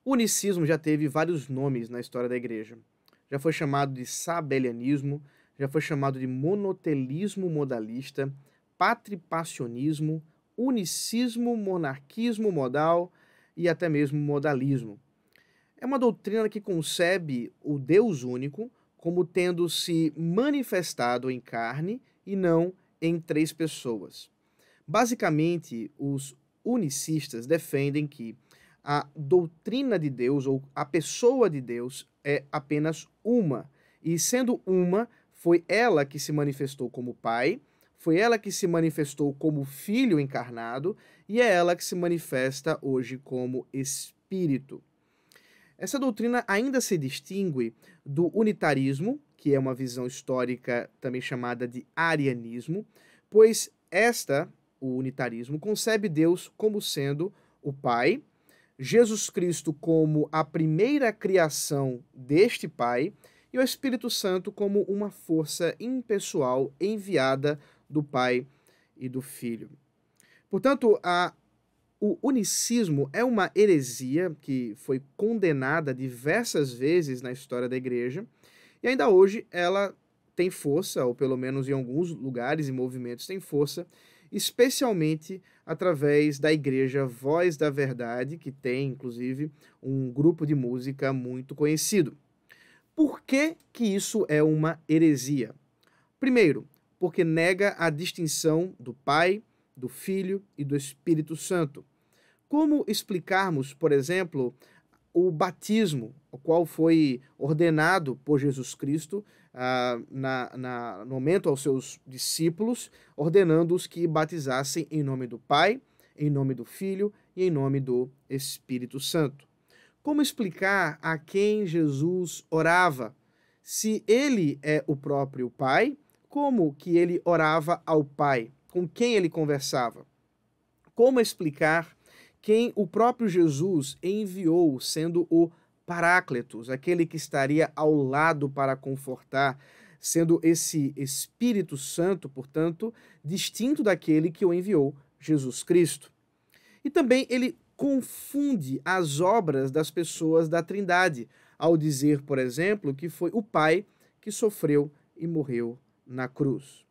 O unicismo já teve vários nomes na história da igreja. Já foi chamado de sabelianismo, já foi chamado de monotelismo modalista, patripacionismo, unicismo, monarquismo modal e até mesmo modalismo. É uma doutrina que concebe o Deus único como tendo se manifestado em carne e não em três pessoas. Basicamente, os unicistas defendem que a doutrina de Deus ou a pessoa de Deus é apenas uma, e sendo uma, foi ela que se manifestou como Pai, foi ela que se manifestou como Filho encarnado e é ela que se manifesta hoje como Espírito. Essa doutrina ainda se distingue do unitarismo, que é uma visão histórica também chamada de arianismo, pois o unitarismo, concebe Deus como sendo o Pai, Jesus Cristo como a primeira criação deste Pai e o Espírito Santo como uma força impessoal enviada do Pai e do Filho. Portanto, o unicismo é uma heresia que foi condenada diversas vezes na história da igreja e ainda hoje ela tem força, ou pelo menos em alguns lugares e movimentos tem força, especialmente através da igreja Voz da Verdade, que tem inclusive um grupo de música muito conhecido. Por que que isso é uma heresia? Primeiro, porque nega a distinção do Pai, do Filho e do Espírito Santo. Como explicarmos, por exemplo, o batismo, o qual foi ordenado por Jesus Cristo no momento aos seus discípulos, ordenando-os que batizassem em nome do Pai, em nome do Filho e em nome do Espírito Santo? Como explicar a quem Jesus orava? Se ele é o próprio Pai, como que ele orava ao Pai? Com quem ele conversava? Como explicar quem o próprio Jesus enviou, sendo o Paráclitos, aquele que estaria ao lado para confortar, sendo esse Espírito Santo, portanto, distinto daquele que o enviou, Jesus Cristo. E também ele confunde as obras das pessoas da Trindade, ao dizer, por exemplo, que foi o Pai que sofreu e morreu na cruz.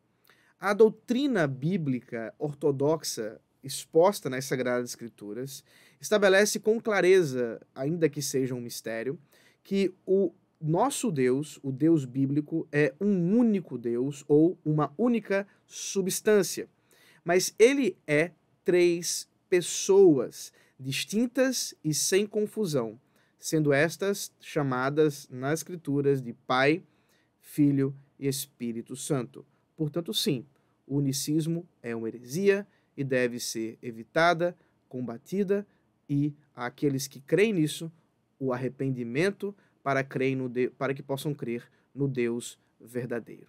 A doutrina bíblica ortodoxa exposta nas Sagradas Escrituras estabelece com clareza, ainda que seja um mistério, que o nosso Deus, o Deus bíblico, é um único Deus ou uma única substância. Mas ele é três pessoas distintas e sem confusão, sendo estas chamadas nas Escrituras de Pai, Filho e Espírito Santo. Portanto, sim, o unicismo é uma heresia e deve ser evitada, combatida, e aqueles que creem nisso, o arrependimento para que possam crer no Deus verdadeiro.